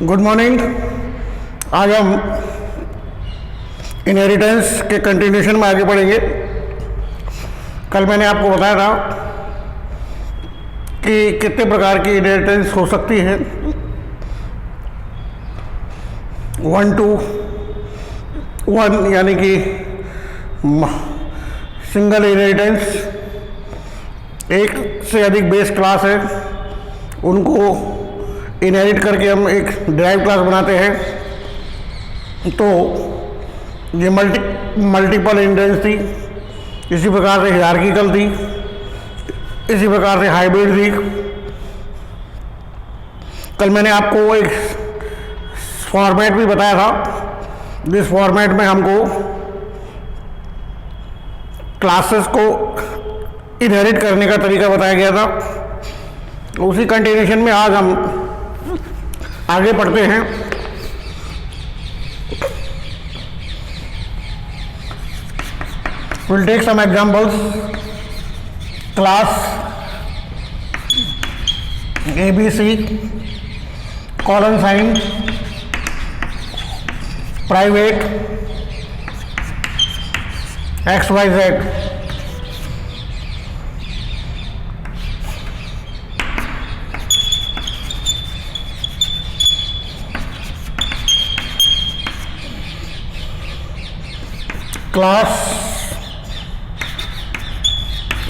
Good morning. आज हम inheritance के कंटिन्यूशन में आगे बढ़ेंगे। कल मैंने आपको बताया था कि कितने प्रकार की इनहेरिटेंस हो सकती है। 1 to 1 यानी कि सिंगल इनहेरिटेंस, एक से अधिक बेस क्लास है, उनको इनहेरिट करके हम एक डिराइव क्लास बनाते हैं। तो ये मल्टीपल इनहेरिटेंस थी, इसी प्रकार से हायरार्किकल थी, इसी प्रकार से हाइब्रिड थी। कल मैंने आपको एक फॉर्मेट भी बताया था, जिस फॉर्मेट में हमको क्लासेस को इनहेरिट करने का तरीका बताया गया था। उसी कंटिन्यूशन में आज हम आगे पढ़ते हैं। We'll take some examples. Class ABC, colon sign, private XYZ. Class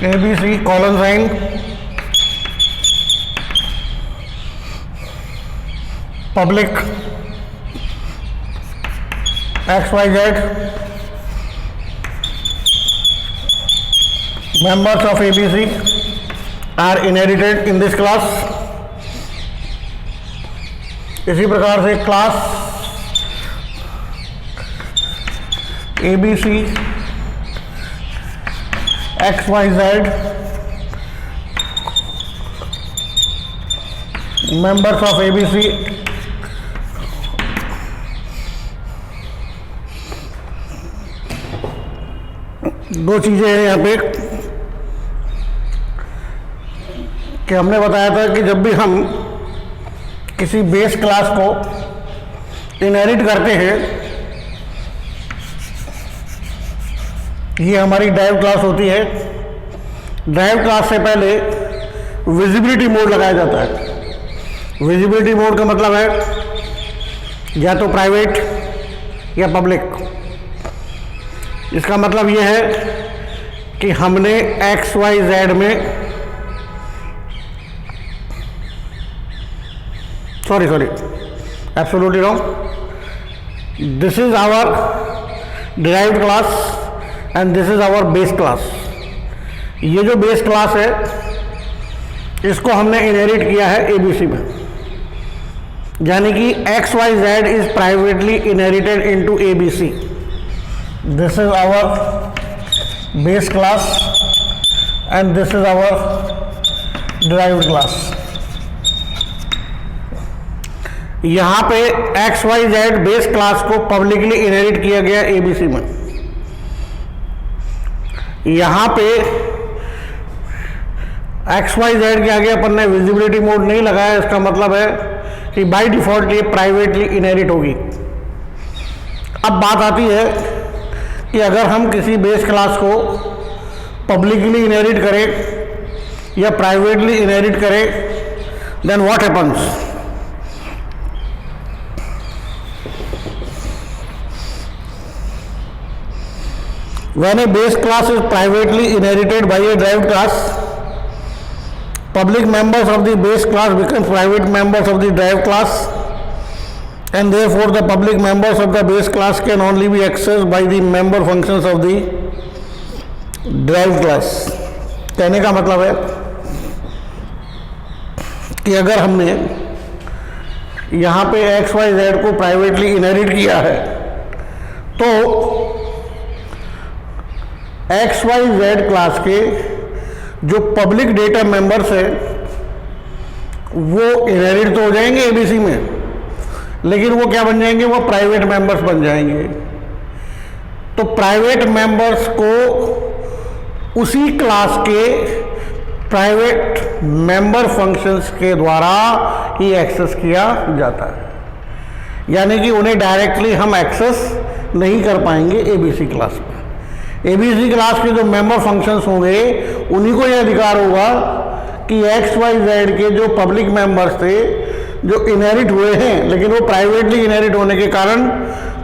ABC, colon sign, public XYZ, members of ABC are inherited in this class। इसी प्रकार से class ABC XYZ members of ABC दो चीजें हैं यहाँ पे कि हमने बताया था कि जब भी हम किसी बेस क्लास को इनहेरिट करते हैं, ये हमारी ड्राइव क्लास होती है। ड्राइव क्लास से पहले विजिबिलिटी मोड लगाया जाता है। विजिबिलिटी मोड का मतलब है या तो प्राइवेट या पब्लिक। इसका मतलब ये है कि हमने XYZ में sorry absolutely wrong. This is our derived class and this is our base class. ये जो बेस क्लास है इसको हमने इनहेरिट किया है ABC में, यानी कि XYZ is privately inherited into ABC। This is our base class and this is our derived class. यहां पे XYZ बेस क्लास को पब्लिकली इनहेरिट किया गया ABC में। यहां पे XYZ के आगे अपन ने विजिबिलिटी मोड नहीं लगाया। इसका मतलब है कि बाय डिफॉल्ट ये प्राइवेटली इनहेरिट होगी। अब बात आती है कि अगर हम किसी बेस क्लास को पब्लिकली इनहेरिट करें या प्राइवेटली इनहेरिट करें, then what happens. When a base class is privately inherited by a derived class, public members of the base class become private members of the derived class, and therefore the public members of the base class can only be accessed by the member functions of the derived class। कहने का मतलब है कि अगर हमने यहाँ पे XYZ को प्राइवेटली इनहेरिट किया है तो XYZ क्लास के जो पब्लिक डेटा मेंबर्स है वो इनहेरिट तो हो जाएंगे ABC में, लेकिन वो क्या बन जाएंगे, वो प्राइवेट मेंबर्स बन जाएंगे। तो प्राइवेट मेंबर्स को उसी क्लास के प्राइवेट मेंबर फंक्शंस के द्वारा ही एक्सेस किया जाता है। यानी कि उन्हें डायरेक्टली हम एक्सेस नहीं कर पाएंगे एबीसी क्लास में। एबीसी क्लास के जो मेंबर फंक्शंस होंगे उन्हीं को यह अधिकार होगा कि एक्स वाई जेड के जो पब्लिक मेंबर्स थे जो इनहेरिट हुए हैं, लेकिन वो प्राइवेटली इनहेरिट होने के कारण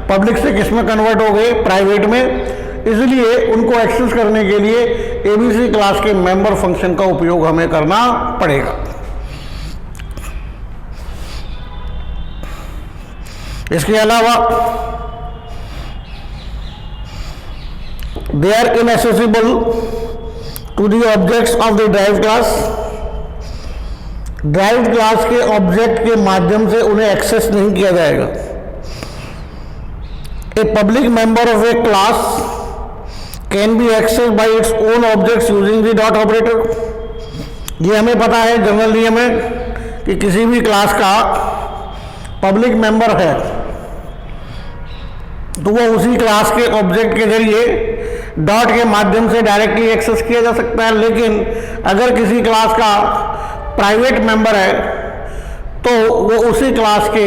पब्लिक से किस में कन्वर्ट हो गए, प्राइवेट में, इसलिए उनको एक्सेस करने के लिए एबीसी क्लास के मेंबर फंक्शन का उपयोग हमें करना पड़ेगा। इसके अलावा they are inaccessible to the objects of the derived class. Derived class के ऑब्जेक्ट के माध्यम से उन्हें एक्सेस नहीं किया जाएगा। A public member of a class can be access by its own objects using the dot operator. ये हमें पता है जनरल नियम है कि किसी भी क्लास का पब्लिक मेंबर है तो वो उसी क्लास के ऑब्जेक्ट के जरिए डॉट के माध्यम से डायरेक्टली एक्सेस किया जा सकता है। लेकिन अगर किसी क्लास का प्राइवेट मेंबर है तो वो उसी क्लास के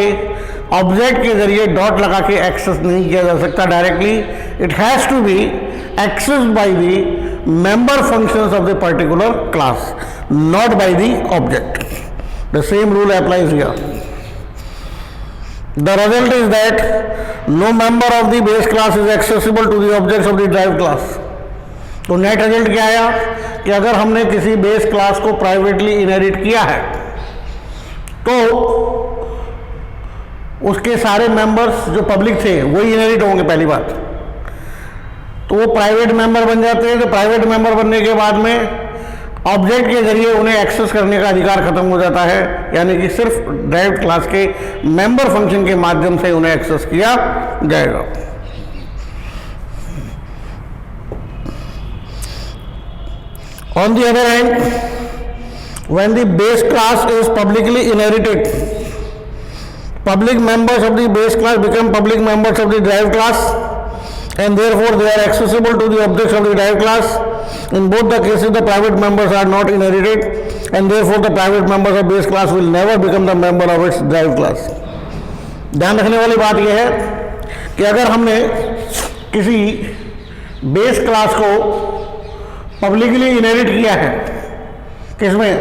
ऑब्जेक्ट के जरिए डॉट लगा के एक्सेस नहीं किया जा सकता directly. It has to be accessed by the member functions of the particular class, not by the object. The same rule applies here. The result is that no member of the base class is accessible to the objects of the derived class. तो net result क्या आया कि अगर हमने किसी base class को privately inherit किया है तो उसके सारे मेंबर्स जो पब्लिक थे वही इनहेरिट होंगे। पहली बात तो वो प्राइवेट मेंबर बन जाते हैं। तो प्राइवेट मेंबर बनने के बाद में ऑब्जेक्ट के जरिए उन्हें एक्सेस करने का अधिकार खत्म हो जाता है, यानी कि सिर्फ ड्राइव्ड क्लास के मेंबर फंक्शन के माध्यम से उन्हें एक्सेस किया जाएगा। On the other hand, when the base class is publicly inherited, public members of the base class become public members of the derived class and therefore they are accessible to the objects of the derived class. In both the cases the private members are not inherited and therefore the private members of base class will never become the member of its derived class. ध्यान रखने वाली बात यह है कि अगर हमने किसी बेस क्लास को पब्लिकली इनहेरिट किया है, किसमें,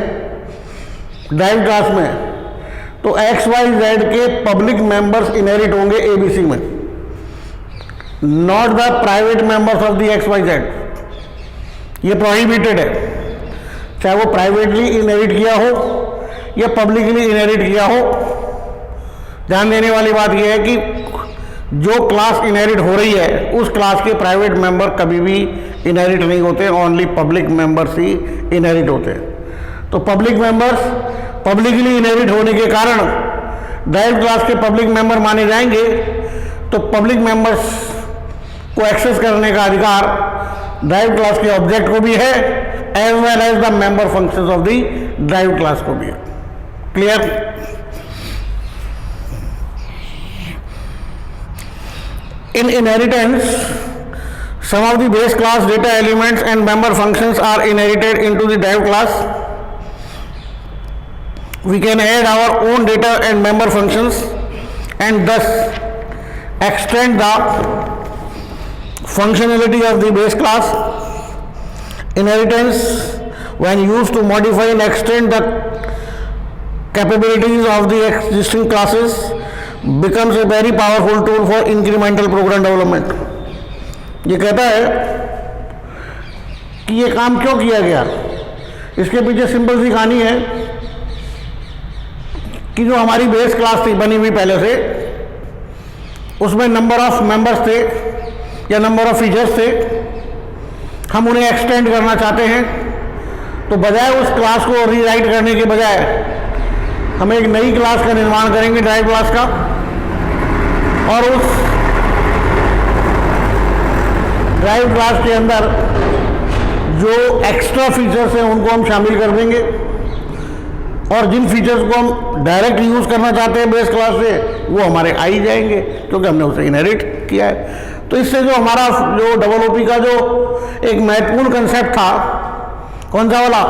ड्राइव्ड क्लास में, तो एक्स वाई जेड के पब्लिक मेंबर्स इनहेरिट होंगे एबीसी में, not the private members of the X Y Z. ये प्रोहिबिटेड है, चाहे वो प्राइवेटली इनहेरिट किया हो या पब्लिकली इनहेरिट किया हो। ध्यान देने वाली बात यह है कि जो क्लास इनहेरिट हो रही है उस क्लास के प्राइवेट मेंबर कभी भी इनहेरिट नहीं होते, ओनली पब्लिक मेंबर्स ही इनहेरिट होते हैं। तो पब्लिक मेंबर्स पब्लिकली इनहेरिट होने के कारण ड्राइव्ड क्लास के पब्लिक मेंबर माने जाएंगे। तो पब्लिक मेंबर्स को एक्सेस करने का अधिकार ड्राइव्ड क्लास के ऑब्जेक्ट को भी है as well as the member functions of the derived class को भी है। Clear? In inheritance some of the base class data elements and member functions are inherited into the derived class. We can add our own data and member functions and thus extend the functionality of the base class. Inheritance, when used to modify and extend the capabilities of the existing classes, becomes a very powerful tool for incremental program development. ये कहता है कि ये काम क्यों किया गया, इसके पीछे सिंपल सी कहानी है कि जो हमारी बेस क्लास थी बनी हुई पहले से, उसमें नंबर ऑफ मेंबर्स थे या नंबर ऑफ फीचर्स थे, हम उन्हें एक्सटेंड करना चाहते हैं। तो बजाय उस क्लास को रीराइट करने के बजाय हम एक नई क्लास का निर्माण करेंगे, ड्राइव क्लास का, और उस ड्राइव क्लास के अंदर जो एक्स्ट्रा फीचर्स हैं उनको हम शामिल कर देंगे, और जिन फीचर्स को हम डायरेक्ट यूज़ करना चाहते हैं बेस क्लास से वो हमारे आ ही जाएंगे क्योंकि हमने उसे इनहेरिट किया है। तो इससे जो हमारा जो डबल ओपी का जो एक महत्वपूर्ण कंसेप्ट था, कौन सा वाला,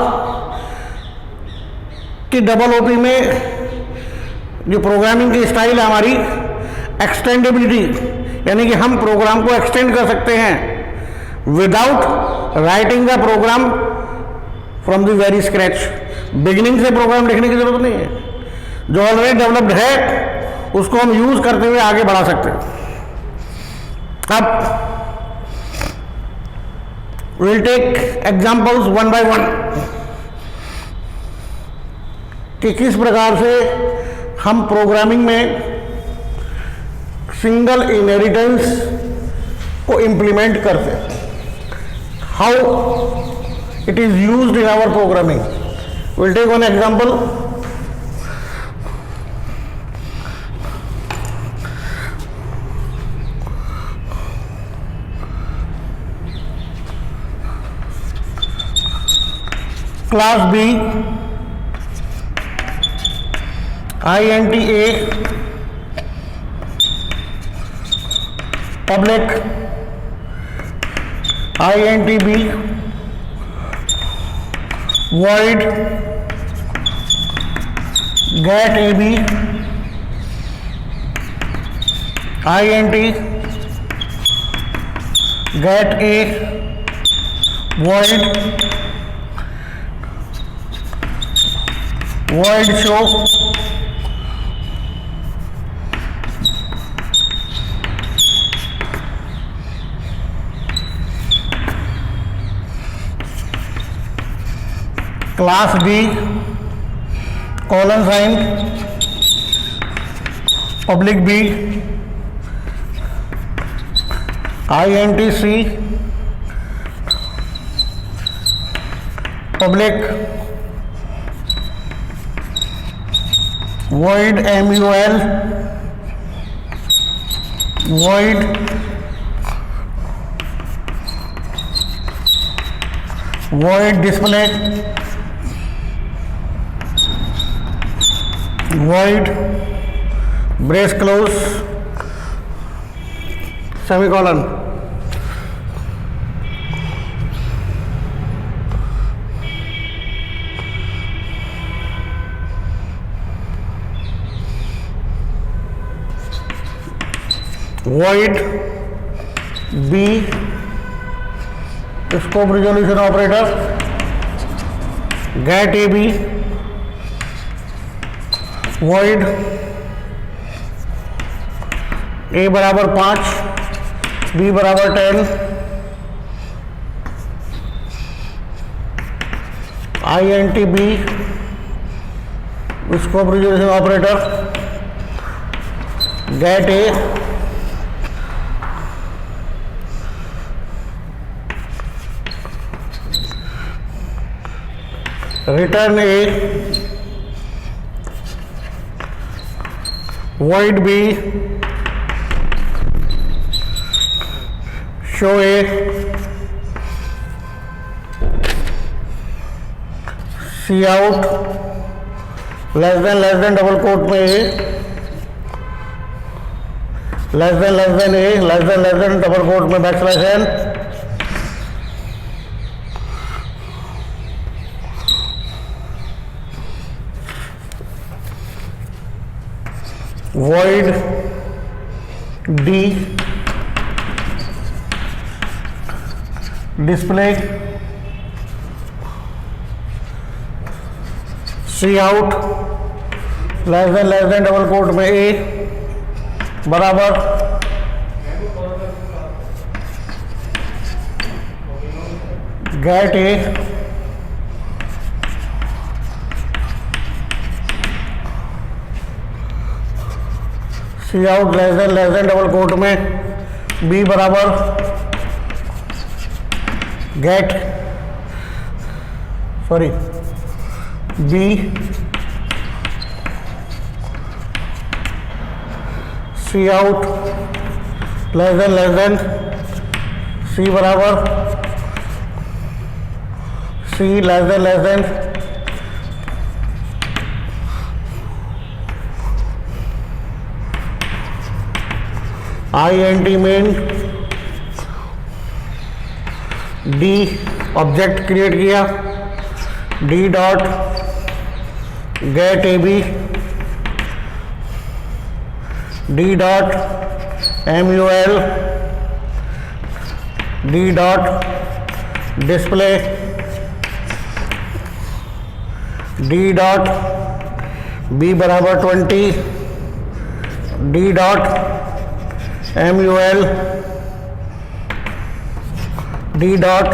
कि डबल ओपी में जो प्रोग्रामिंग की स्टाइल है हमारी, एक्सटेंडेबिलिटी यानी कि हम प्रोग्राम को एक्सटेंड कर सकते हैं without writing the program from the very scratch. Beginning से प्रोग्राम लिखने की जरूरत नहीं है, जो ऑलरेडी डेवलप्ड है उसको हम यूज करते हुए आगे बढ़ा सकते हैं। अब we'll take examples one by one कि किस प्रकार से हम प्रोग्रामिंग में सिंगल इनहेरिटेंस को इंप्लीमेंट करते हैं, how it is used in our programming. Will take one example. Class B int a public int b void get ab int get a void show class B colon sign public B int c public void mul void display void brace close semicolon। void b scope resolution operator get ab void a बराबर 5 b बराबर 10 int b scope resolution operator get a return a void b show a cout less than double quote में a less than a less than double quote में बैकस्लैश n void d display cout less than double quote में a बराबर get a cout less than double quote में b बराबर get b cout less than c बराबर c less than int main d object create किया d dot gate ab D dot MUL D dot display D dot B बराबर 20 D dot MUL D dot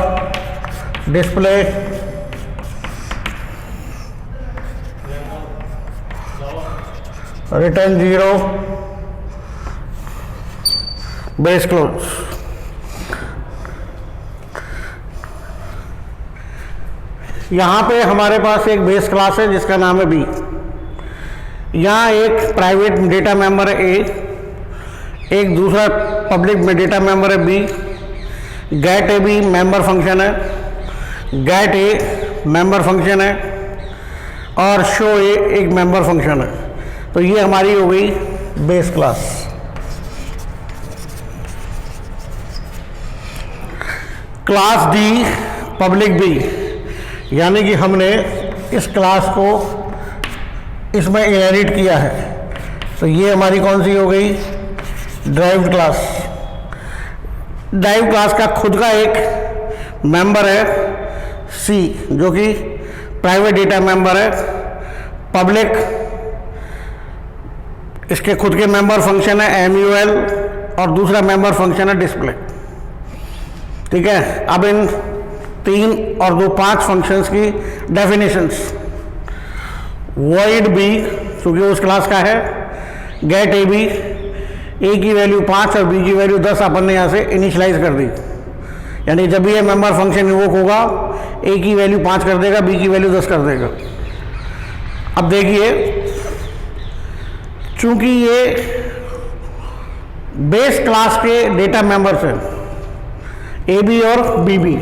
display return 0 base close. यहाँ पे हमारे पास एक base class है जिसका नाम है B। यहाँ एक प्राइवेट डेटा मेंबर है A, एक दूसरा पब्लिक में डेटा मेंबर है B। Gate A B member function है, गेट ए मेंबर फंक्शन है और शो ए एक मेंबर फंक्शन है। तो ये हमारी हो गई base class. Class D public B, यानी कि हमने इस क्लास को इसमें इनहेरिट किया है। तो ये हमारी कौन सी हो गई? Derived class. ड्राइव्ड क्लास का खुद का एक मेंबर है सी, जो कि प्राइवेट डेटा मेंबर है। पब्लिक इसके खुद के मेंबर फंक्शन है MUL और दूसरा मेंबर फंक्शन है डिस्प्ले। ठीक है, अब इन 3 और 2 5 फंक्शंस की डेफिनेशंस। वॉइड बी क्योंकि उस क्लास का है, गेट ए बी, ए की वैल्यू 5 और बी की वैल्यू 10 अपन ने यहाँ से इनिशलाइज कर दी। यानी जब भी ये मेंबर फंक्शन इन्वोक होगा, ए की वैल्यू 5 कर देगा, बी की वैल्यू 10 कर देगा। अब देखिए, चूंकि ये बेस क्लास के डेटा मेंबर्स हैं ए बी और बी बी,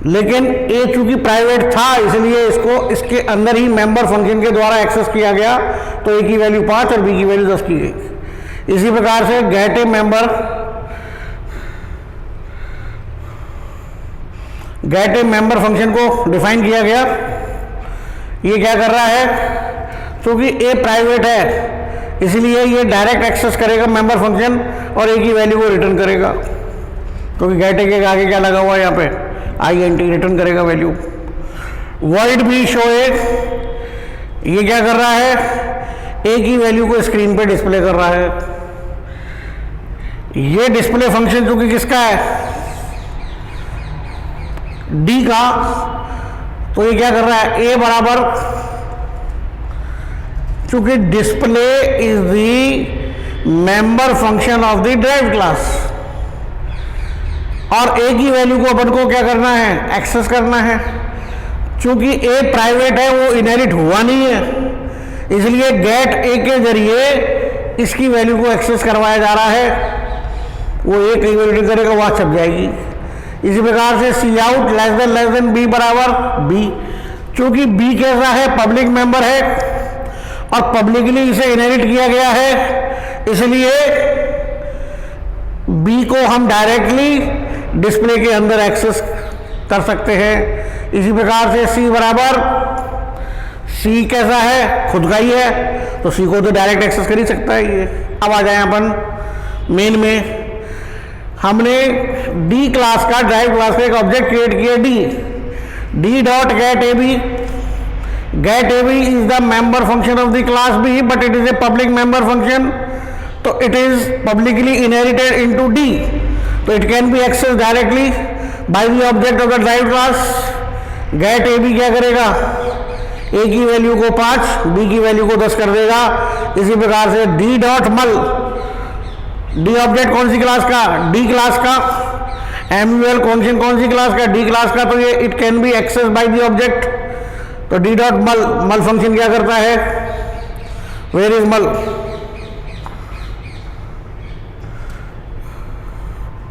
लेकिन ए चूंकि प्राइवेट था इसलिए इसको इसके अंदर ही मेंबर फंक्शन के द्वारा एक्सेस किया गया, तो ए की वैल्यू 5 और बी की वैल्यू 10 की गई। इसी प्रकार से गेट ए मेंबर, गेट ए मेंबर फंक्शन को डिफाइन किया गया। ये क्या कर रहा है? क्योंकि ए प्राइवेट है इसलिए ये डायरेक्ट एक्सेस करेगा मेंबर फंक्शन और ए की वैल्यू को रिटर्न करेगा, क्योंकि गेट ए के आगे क्या लगा हुआ है यहाँ पे? INT, रिटर्न करेगा वैल्यू। वॉइड बी शो ए, ये क्या कर रहा है? ए की वैल्यू को स्क्रीन पे डिस्प्ले कर रहा है। ये डिस्प्ले फंक्शन क्योंकि किसका है? डी का, तो ये क्या कर रहा है? ए बराबर, क्योंकि display is the member function of the derived class और ए की वैल्यू को अपन को क्या करना है? एक्सेस करना है। चूंकि ए प्राइवेट है, वो इनहेरिट हुआ नहीं है, इसलिए गेट ए के जरिए इसकी वैल्यू को एक्सेस करवाया जा रहा है। वो ए कई वैल्यू करेगा, वहाँ छप जाएगी। इसी प्रकार से सी आउट लेस देन बी बराबर बी, चूंकि बी कैसा है? पब्लिक मेंबर है और पब्लिकली इसे इनहेरिट किया गया है, इसलिए बी को हम डायरेक्टली डिस्प्ले के अंदर एक्सेस कर सकते हैं। इसी प्रकार से सी बराबर, सी कैसा है? खुद का ही है, तो सी को तो डायरेक्ट एक्सेस कर ही सकता है ये। अब आ जाए अपन मेन में। हमने डी क्लास का, ड्राइव क्लास का एक ऑब्जेक्ट क्रिएट किया D dot get A B. Get A B is the member function of the class B, but it is a public member function, तो it is publicly inherited into D, तो it can be access directly by the object of the drive class. Get A B क्या करेगा? ए की value को 5, B की value को 10 कर देगा। इसी प्रकार से D dot mul, D object कौन सी क्लास का? डी क्लास का। MUL कौन सी क्लास का? डी क्लास का। तो ये it can be access by the object, तो D dot mul, mul function क्या करता है? वेयर इज मल?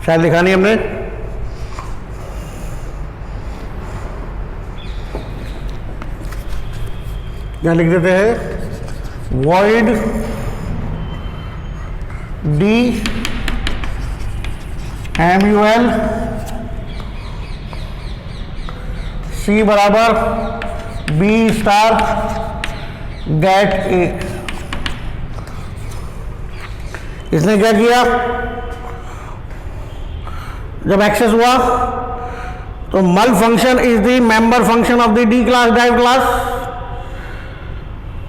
शायद लिखा नहीं हमने। क्या लिख देते हैं? वॉइड डी MUL सी बराबर बी स्टार गेट ए। इसने क्या किया, जब एक्सेस हुआ तो mul function is the member function of the D class derive class.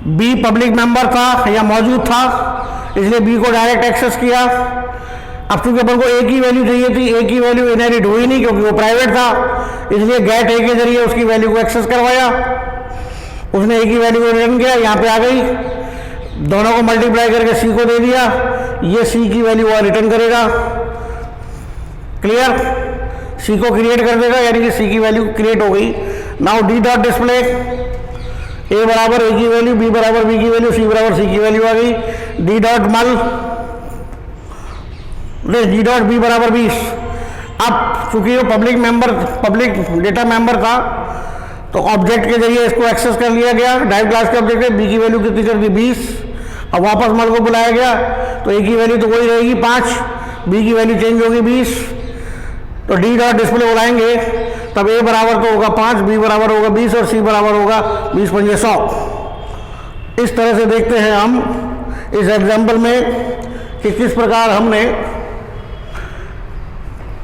B public member था या मौजूद था, इसलिए बी को डायरेक्ट एक्सेस किया। अब चूंकि अपन को ए की वैल्यू चाहिए थी, ए की वैल्यू इनहेरिट हुई नहीं क्योंकि वो प्राइवेट था, इसलिए गेट ए के जरिए उसकी वैल्यू को एक्सेस करवाया। उसने ए की वैल्यू को रिटर्न किया, यहाँ पे आ गई, दोनों को मल्टीप्लाई करके सी को दे दिया, ये सी की वैल्यू वह रिटर्न करेगा। क्लियर, सी को क्रिएट कर देगा, यानी कि सी की वैल्यू क्रिएट हो गई। नाउ डी डॉट डिस्प्ले, ए बराबर ए की वैल्यू, बी बराबर बी की वैल्यू, सी बराबर सी की वैल्यू आ गई। D dot mul, D dot B बराबर 20। अब चूंकि वो पब्लिक डेटा मेंबर था तो ऑब्जेक्ट के जरिए इसको एक्सेस कर लिया गया। ड्राइव क्लास के ऑब्जेक्ट है, बी की वैल्यू कितनी कर दी 20। अब वापस मल को बुलाया गया तो ए की वैल्यू तो वही रहेगी 5, बी की वैल्यू चेंज होगी 20। तो डी डॉट डिस्प्ले बुलाएंगे तब ए बराबर तो होगा 5, बी बराबर होगा 20 और सी बराबर होगा 20 पंजे 100। इस तरह से देखते हैं हम इस एग्जाम्पल में कि किस प्रकार हमने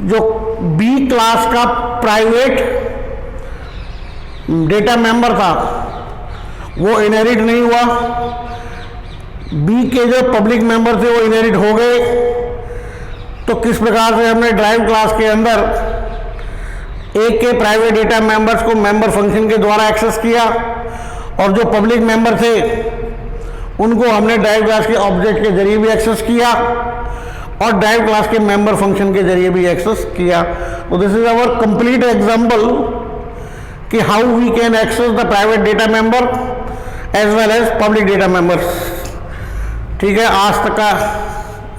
जो बी क्लास का प्राइवेट डेटा मेंबर था वो इनहेरिट नहीं हुआ, बी के जो पब्लिक मेंबर थे वो इनहेरिट हो गए। तो किस प्रकार से हमने ड्राइव क्लास के अंदर ए के प्राइवेट डेटा मेंबर्स को मेंबर फंक्शन के द्वारा एक्सेस किया और जो पब्लिक मेंबर थे उनको हमने ड्राइव क्लास के ऑब्जेक्ट के जरिए भी एक्सेस किया और ड्राइव क्लास के मेंबर फंक्शन के जरिए भी एक्सेस किया। तो this is our complete example कि how we can access the private data member as well as public data members. ठीक है, आज तक का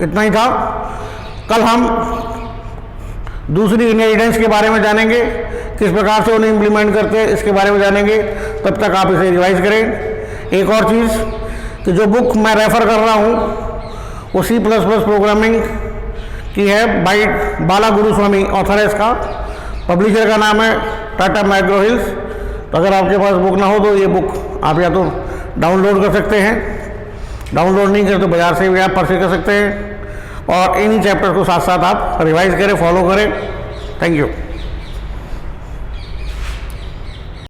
इतना ही था। कल हम दूसरी इनहेरिटेंस के बारे में जानेंगे, किस प्रकार से उन्हें इम्प्लीमेंट करते हैं इसके बारे में जानेंगे। तब तक आप इसे रिवाइज करें। एक और चीज़ कि जो बुक मैं रेफ़र कर रहा हूँ वो C++ प्रोग्रामिंग की है बाय बाला गुरुस्वामी, ऑथर है इसका। पब्लिशर का नाम है टाटा मैग्रो हिल्स। तो अगर आपके पास बुक ना हो तो ये बुक आप या तो डाउनलोड कर सकते हैं, डाउनलोड नहीं करें तो बाज़ार से भी आप परचेज कर सकते हैं और इन्हीं चैप्टर को साथ साथ आप रिवाइज करें, फॉलो करें। Thank you.